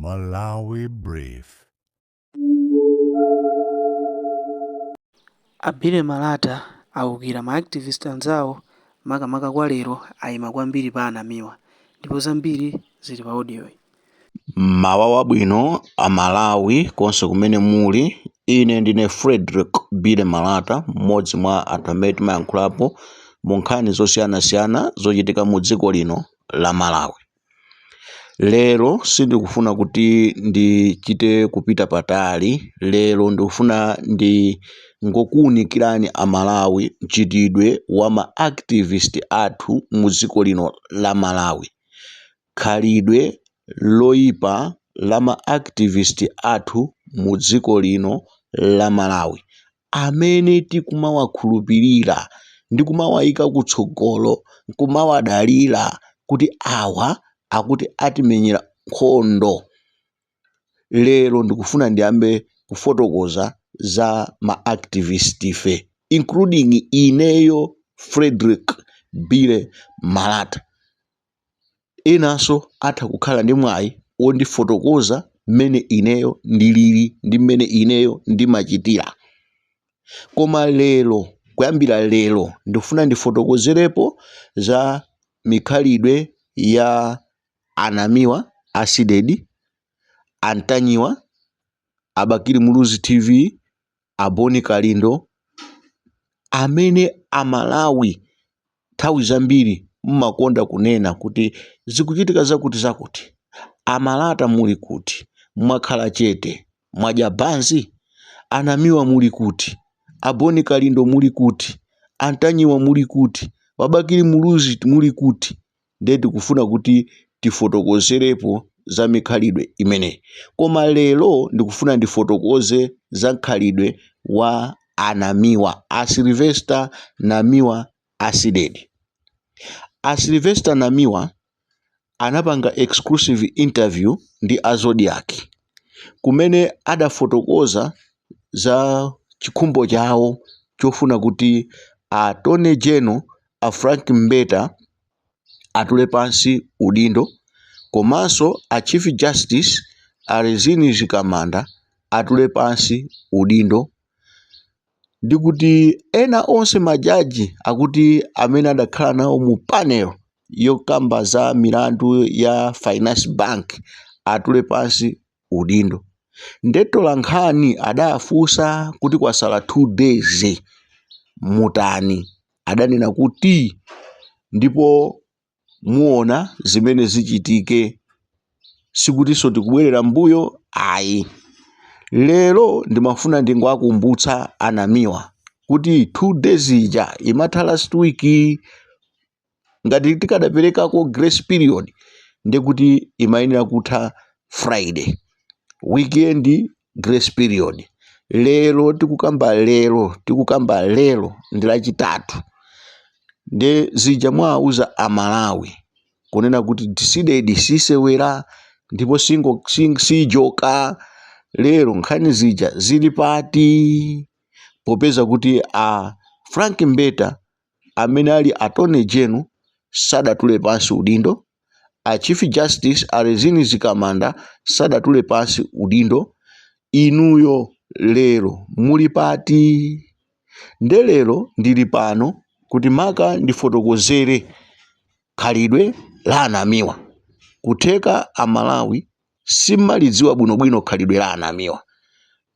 Malawi Brief. Abile Malata awukira ma-activist anzawo makamaka kwa lero ayima kwambiri pa anamiwa ndipo zambiri zili pa audioyi. Mawa wabwino Amalawi konse kumene muli, ine ndine Frederick Bile Malata, mmodzi mwa anthu amene timayankhulapo mu nkhani zosiyanasiyana zochitika mu dziko lino la Malawi. Lero sindikufuna kuti ndichite kupita patali, lero ndikufuna ngokuwunikirani Amalawi mchitidwe wa ma-activist athu mu dziko lino la Malawi. Khalidwe loyipa la ma-activist athu mu dziko lino la Malawi amene tikumawakhulupirira ndi kumawayika kutsogolo, kumawadalira kuti awa akuti atimenyera nkhondo. Lero ndikufuna ndiyambe kufotokoza za ma-activist ife, including ineyo Frederick Bile Malata. Inanso atha kukhala ndi mwayi wondifotokoza mmene ineyo ndilili ndi mmene ineyo ndimachitira. Koma lero, kuyambira lero, ndikufuna ndifotokozerepo za mikhalidwe ya anamiwa, asidedi, antanyiwa, abakili muluzi TV, aboni kalindo, amene Amalawi nthawi zambiri mmakonda kunena kuti zikuchitika zakuti. Amalata muli kuti? Mwakhala chete? Mwadya banzi? Anamiwa muli kuti? Aboni kalindo muli kuti? Antanyiwa muli kuti? Wabakili muluzi muli kuti? Ndeti kufuna kuti tifotokozerepo za mikhalidwe imene. Koma lero ndikufuna ndifotokoze za mkhalidwe wa anamiwa, Sylvester Namiwa asidedi. Sylvester Namiwa anapanga exclusive interview ndi Zodiac kumene adafotokoza za chikhumbo chawo chofuna kuti Attorney General Frank Mbeta atule pansi udindo, komanso Chief Justice Alezini Zikamanda atule pansi udindo, ndi kuti ena onse majaji akuti amene adakhala nawo mu panel yokamba za milandu ya Finance Bank atule pansi udindo. Ndetola nkhani adafunsa kuti kwasala 2 days mutani, adanena kuti ndipo muona zimene zichitike, sikutinso tikubwerera mbuyo ayi. Lero ndimafuna ndingowakumbutsa anamiwa kuti 2 days ija imatha last week. Ngati tikadaperekako grace period ndekuti imayenera kutha Friday, weekend grace period. Lero tikukamba lero ndi lachitatu, nde zija mwauza Amalawi kunena kuti tisidedi sisewera ndipo sijoka. Lero nkhani zija zili pati, popeza kuti Frank Mbeta amene ali Attorney General sadatule pansi udindo, Chief Justice Alezini Zikamanda sadatule pansi udindo. Inuyo lero muli pati? Nde lero ndili pano kuti maka ndifotokozere khalidwe la anamiwa. Kutheka Amalawi simalidziwa bwinobwino khalidwe la anamiwa,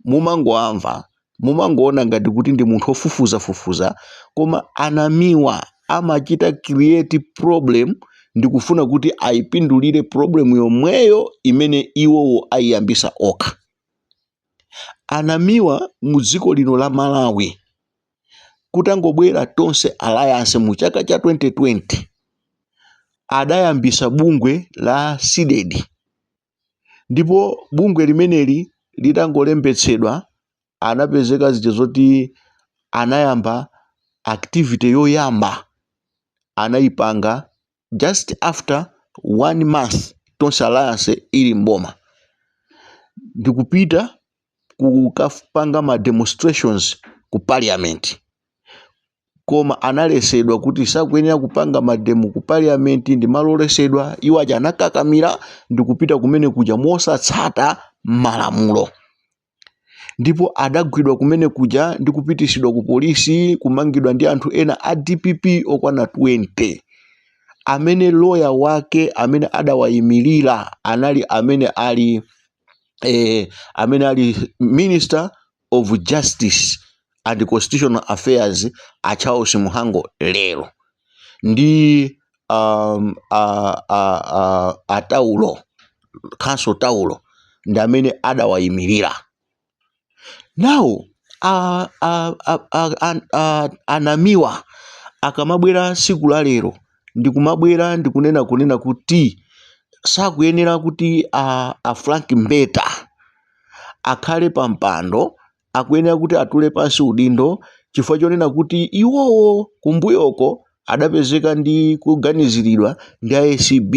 mumangoamva, mumangoona ngati kuti ndi munthu ofufuza, koma anamiwa amachita create problem ndi kufuna kuti ayipindulire problem yomweyo imene iwowo ayiyambisa okha. Anamiwa mu dziko lino la Malawi kutangobwera Tonse Alliance mu chaka cha 2020 adayambisa bungwe la sidedi, ndipo bungwe limeneli litangolembetsedwa anapezeka zija zoti anayamba activity yoyamba anayipanga just after 1 month Tonse Alliance ili mboma, ndikupita kukapanga ma demonstrations ku parliament. koma analesedwa kuti sakuyenera kupanga mademo ku parliament ndi malolesedwa. Iwo aja anakakamira ndi kupita kumene kuja mosatsata malamulo, ndipo adagwidwa kumene kuja ndi kupitisidwa ku polisi, kumangidwa ndi anthu ena a DPP okwana 20 amene lawyer wake amene adawayimirira anali amene ali Minister of Justice and Constitutional Affairs a Charles Muhango lero ndi Taulo Council Taulo ndi amene adawayimirira. Now Anamiwa akamabwera siku la lero ndikumabwera ndikunena kuti sakuyenera kuti Frank Mbeta akhale pa mpando, akuyenera kuti atule pansi udindo chifukwa chonena kuti iwowo kumbuyoko adapezeka ndi kuganiziridwa ndi ACB,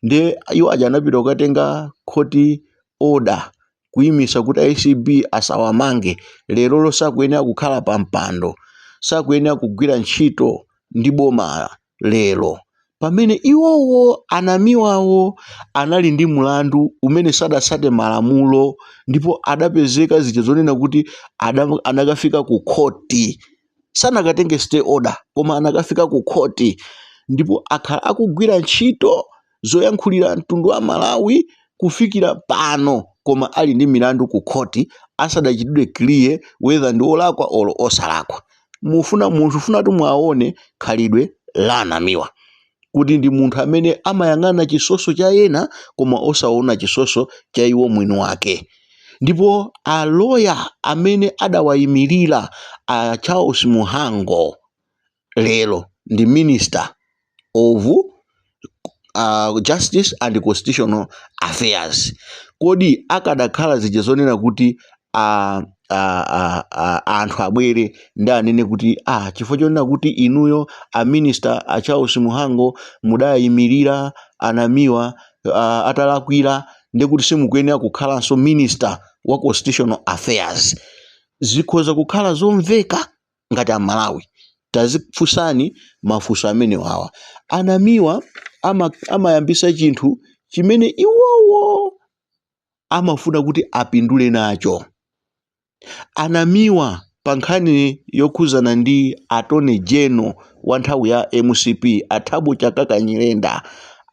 ndi iwo aja anapita kukatenga court order kuyimisa kuti ACB asawamange. Lero sakuyenera kukhala pa mpando, sakuyenera kugwira ntchito ndi boma lero, pamene iwowo Anamiwawo anali ndi mulandu umene sadasate malamulo, ndipo adapezeka zija zonena kuti anakafika ku khoti, sanakatenge stay order koma anakafika ku khoti, ndipo akhala akugwira ntchito zoyankhulira mtundu wa Malawi kufikira pano, koma ali ndi milandu ku khoti asadachitidwe clear whether ndi olakwa or osalakwa. Mufuna mwaone khalidwe la Anamiwa kuti ndi munthu amene amayang'ana chisoso cha ena koma osaona chisoso cha iwo mwini wake. Ndipo a lawyer amene adawayimirira a Charles Muhango lero ndi Minister of Justice and Constitutional Affairs. Kodi akadakhala zija zonena kuti anthu abwere ndi anene kuti chifukwa chonena kuti inuyo a Minister a Charles Muhango mudayimirira Anamiwa atalakwira ndi kuti simukuyenera kukhalanso Minister wa Constitutional Affairs, zikhoza kukhala zomveka ngati a Malawi. Tazifunsani mafunso amene wawa. Anamiwa amayambisa chinthu chimene iwowo amafuna kuti apindule nacho. Anamiwa pa nkhani yokhuzana ndi Attorney General wa nthawi ya MCP Athabo Chakaka Nyirenda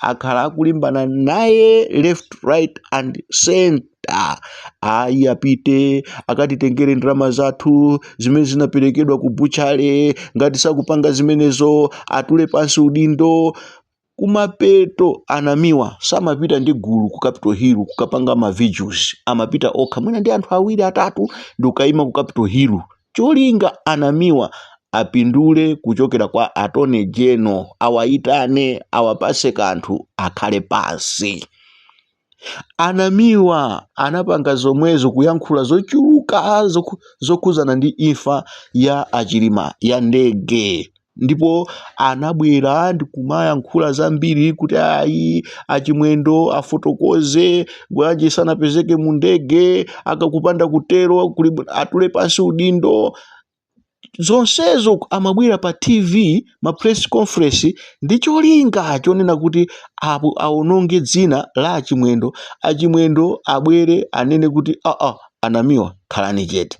akhala akulimbana naye left right and center. Apite akatitengere ndalama zathu zimene zinaperekedwa ku buchale, ngati sakupanga zimenezo atule pansi udindo. Kumapeto Anamiwa samapita ndi gulu ku Capitol Hill kukapanga ma vigils, amapita okha mwina ndi anthu awiri atatu ndi ukayima ku Capitol Hill. Cholinga Anamiwa apindule kuchokera kwa Attorney General, awayitane awapase kanthu akhale pansi. Anamiwa anapanga zomwezo kuyankhula zochuluka zokhuzana ndi imfa ya Achilima ya ndege, ndipo anabwera ndi kumayankhula zambiri kuti achimwendo afotokoze bwanji sanapezeke mu ndege, akakupanda kutero atule pansi udindo. Zonsezo amabwera pa TV ma press conference ndi cholinga chonena kuti aononge dzina la achimwendo abwere anene kuti Anamiwa khalani chete,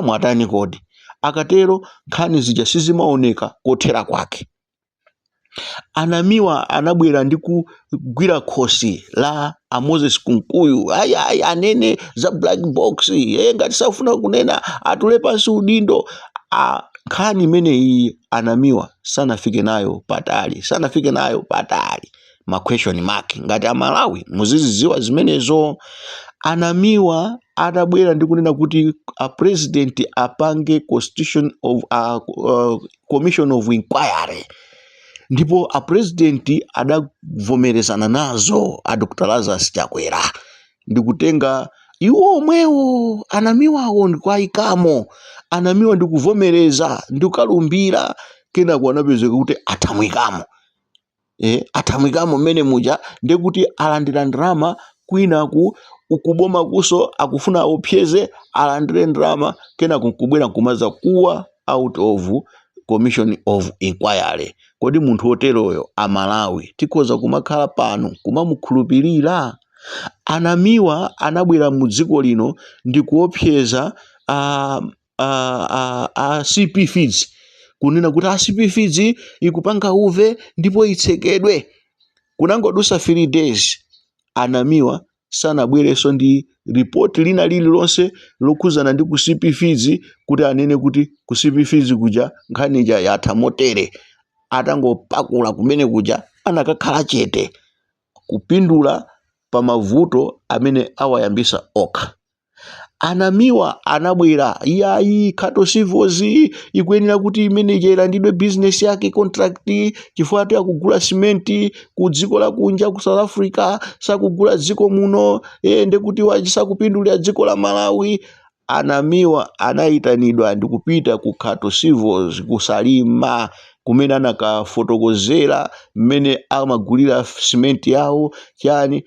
mwatani kodi. Akatero nkhani zija sizimaoneka kothera kwake. Anamiwa anabwera ndi kugwira khosi la Moses Kunkuyu, anene za black box, ngati safuna kunena atule pansi udindo. Nkhani imene iyi Anamiwa sanafike nayo patali, ma question mark ngati a Malawi muziziziwa zimenezo. Anamiwa atabwera ndi kunena kuti a president apange commission of inquiry, ndipo a president adavomerezana nazo a Dr. Lazarus Chakwera ndikutenga iwo omwewo Anamiwawo ndikuayikamo. Anamiwa ndikuvomereza ndikukalumbira, kena kuanapezeka kuti athamwikamo mmene muja ndekuti alandira ndalama kwinaku ukuboma kuso akufuna opyeze alandire ndalama, kena kubwera kumaza kuwa out of commission of inquiry. Kodi munthu oteroyo amalawi tikhoza kumakhala pano kumamukhulupirira? Anamiwa anabwera mu dziko lino ndi kuopseza CP Feeds, kunena kuti CP Feeds ikupanga uve ndipo itsekedwe. Kunangodusa 3 days Anamiwa sanabwereso ndi report lina lililonse lokhuzana ndi ku CP Feeds kuti anene kuti ku CP Feeds kuja nkhani ija yatha motere. Atangopakula kumene kuja anakakhala chete kupindula pa mavuto amene awayambisa okha. Anamiwa anabwera iyayi Kato Civils ikuyenera kuti imeneja ilandidwe business yake contract chifukwa akugula simenti ku dziko la kunja ku South Africa, sakugula dziko muno ndekuti wachisakupindulira dziko la Malawi. Anamiwa anayitanidwa ndi kupita ku Kato Civils kusalima kumene anakafotokozera mmene amagulira simenti yawo chani.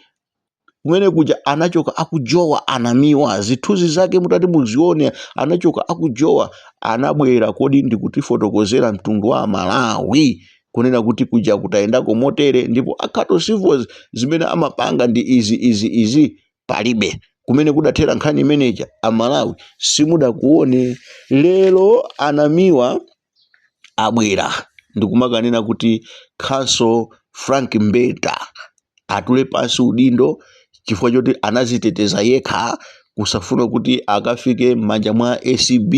Kumene kuja anachoka akujowa Anamiwa, zithunzi zake mutati muzione, anachoka akujowa. Anabwera kodi ndikutifotokozera mtundu wa Malawi kunena kuti kuja kutayendako motere, ndipo Kato Civils zimene amapanga ndi izi palibe. Kumene kudathera nkhani imeneja Amalawi simudakuone. Lero Anamiwa abwera ndikumakanena kuti Council Frank Mbeta atule pansi udindo chifukwa choti anaziteteza yekha kusafuna kuti akafike m'manja mwa ACB.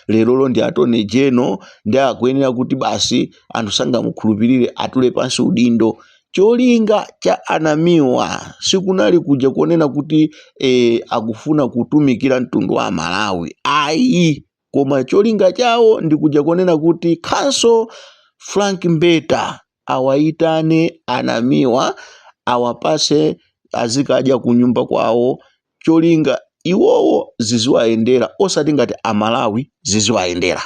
Lerolo ndi Attorney General ndi akuyenera kuti basi anthu sangamukhulupirire atule pansi udindo. Cholinga cha Anamiwa sikunali kuja kuonena kuti akufuna kutumikira mtundu wa Malawi ayi, koma cholinga chawo ndi kuja kuonena kuti Council Frank Mbeta awayitane Anamiwa awapase azikadya kunyumba kwawo, cholinga iwowo ziziwayendera osati ngati Amalawi ziziwayendera.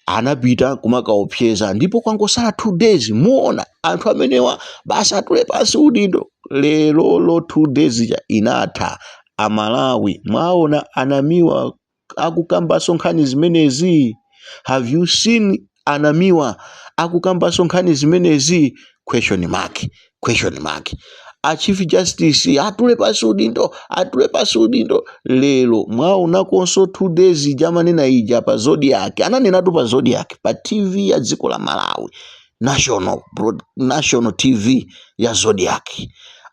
Anapita kumakaopseza ndipo kwangosala 2 days muona anthu amenewa basi atule pansi udindo. Lero 2 days ja inatha. Amalawi mwaona Anamiwa akukambaso nkhani zimenezi? Have you seen Anamiwa akukambaso nkhani zimenezi? Question mark. A Chief Justice atule pansi udindo. Lero mwaona konso 2 days jamanena ija pa Zodiac, ananenatu pa Zodiac pa TV ya dziko la Malawi, national TV ya Zodiac,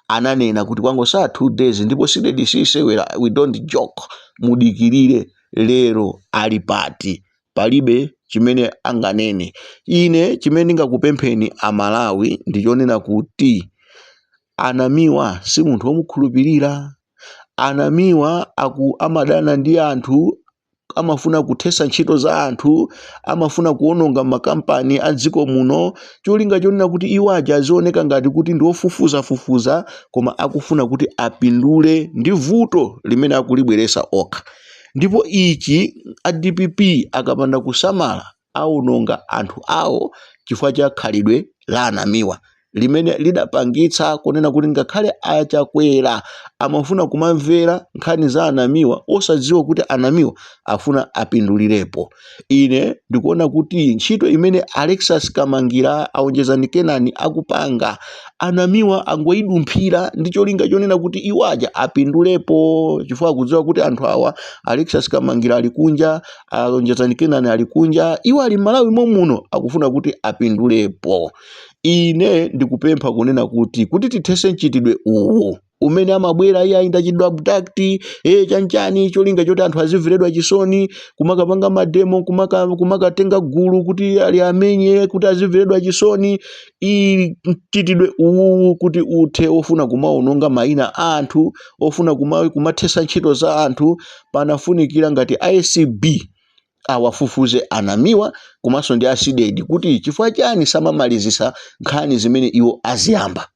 ananena kuti kwangosala 2 days ndipo sidedisise we don't joke, mudikirire. Lero ali pati palibe chimene anganene. Ine chimene ngakupempheni Amalawi ndichonena kuti Anamiwa si munthu womukhulupirira. Anamiwa amadana ndi anthu, amafuna kuthesa ntchito za anthu, amafuna kuononga makampani a dziko muno. Cholinga chonena kuti iwo aja azioneka ngati kuti ndi ofufuza koma akufuna kuti apindule ndi vuto limene akulibweresa okha. Ndipo ichi a DPP akapanda kusamala aononga anthu awo chifukwa cha khalidwe la Anamiwa limene lidapangitsa kunena kuti ngakhale achakwera amafuna kumamvera nkhani za Anamiwa osadziwa kuti Anamiwa afuna apindulirepo. Ine ndikuona kuti ntchito imene Alexis Kamangira aonjezani Kenani akupanga, Anamiwa angoyidumphira ndi cholinga chonena kuti iwaja apindulepo chifukwa kudziwa kuti anthu awa Alexis Kamangira ali kunja, aonjezani Kenani ali kunja, iwo ali Malawi muno akufuna kuti apindulepo. Ine ndikupempha kunena kuti tithese mchitidwe uwu umene amabwera iye ayindachidwa abduct chanchani cholinga choti anthu aziviredwa chisoni, kumakapanga mademo, kumakatenga gulu kuti ali amenye kuti aziviredwa chisoni. Mchitidwe uwu kuti uthe ofuna kumaononga mayina anthu, ofuna kumathesa ntchito za anthu, panafunikira ngati ICB awafufuze Anamiwa komanso ndi asidedi kuti chifukwa chani samamalizisa nkhani zimene iwo aziyamba.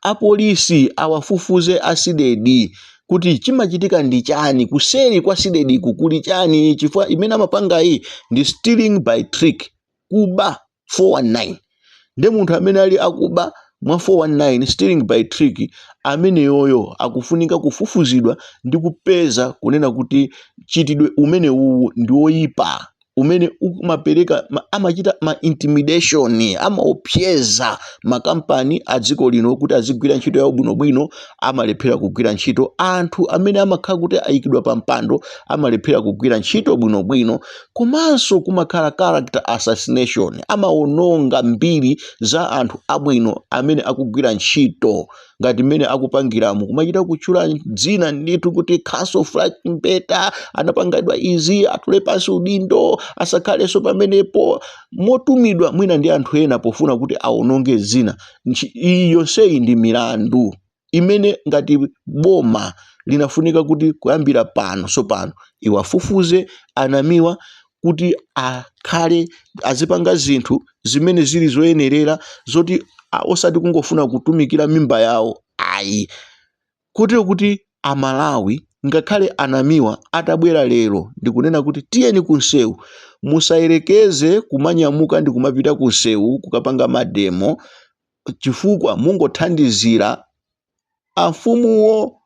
Apolisi awafufuze asidedi kuti chimachitika ndi chani, kuseri kwa sidedi kukuli chani, chifukwa imene amapanga iyi ndi stealing by trick, kuba 419. Nde munthu amene ali akuba mwa 419 stealing by trick, amene yoyo akufunika kufufuzidwa ndi kupeza kunena kuti chitidwe umene uwu ndi oyipa, umene umapereka amachita ma intimidation, amaopseza makampani a dziko lino kuti azigwira ntchito yawo bwinobwino, amalephera kugwira ntchito. Anthu amene amakhala kuti ayikidwa pa mpando amalephera kugwira ntchito bwinobwino. Komanso kumakhala character assassination, amawononga mbiri za anthu abwino amene akugwira ntchito ngati mmene akupangiramu, kumachita kutchula dzina ndithu kuti Council Frank Mbeta anapangadwa izi, atule pansi udindo, asakhalenso pamenepo, motumidwa mwina ndi anthu ena pofuna kuti awononge zina. Iyi yonseyi ndi milandu imene ngati boma linafunika kuti kuyambira pano sopano iwafufuze anamiwa kuti akhale azipanga zinthu zimene zili zoyenerera, zoti osati kungofuna kutumikira mimba yawo ayi. Kuti Amalawi ngakhale anamiwa atabwera lero ndikunena kuti tiyeni kunsewu, musayerekeze kumanyamuka ndi kumapita kunsewu kukapanga mademo, chifukwa mungothandizira amfumuwo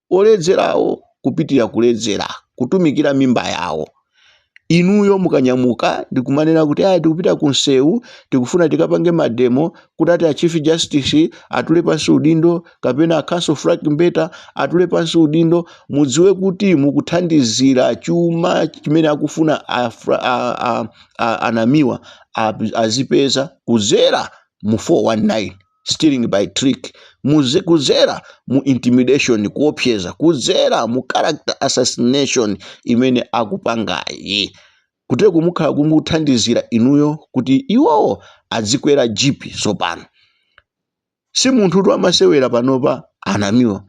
oledzerawo kupitira kuledzera kutumikira mimba yawo. Inuyo mukanyamuka ndikumanena kuti tikupita kunsewu tikufuna tikapange mademo kuti ati a Chief Justice atule pansi udindo kapena a Council Frank Mbeta atule pansi udindo, mudziwe kuti mukuthandizira chuma chimene akufuna anamiwa azipeza kuzera mu 419 stealing by trick, kuzera mu intimidation, kuopseza, kuzera mu character assassination imene akupangayi. Kutero kumukhala kumuthandizira inuyo kuti iwowo azikwera jipi sopano. Si munthu tu amasewera panopa anamiwa,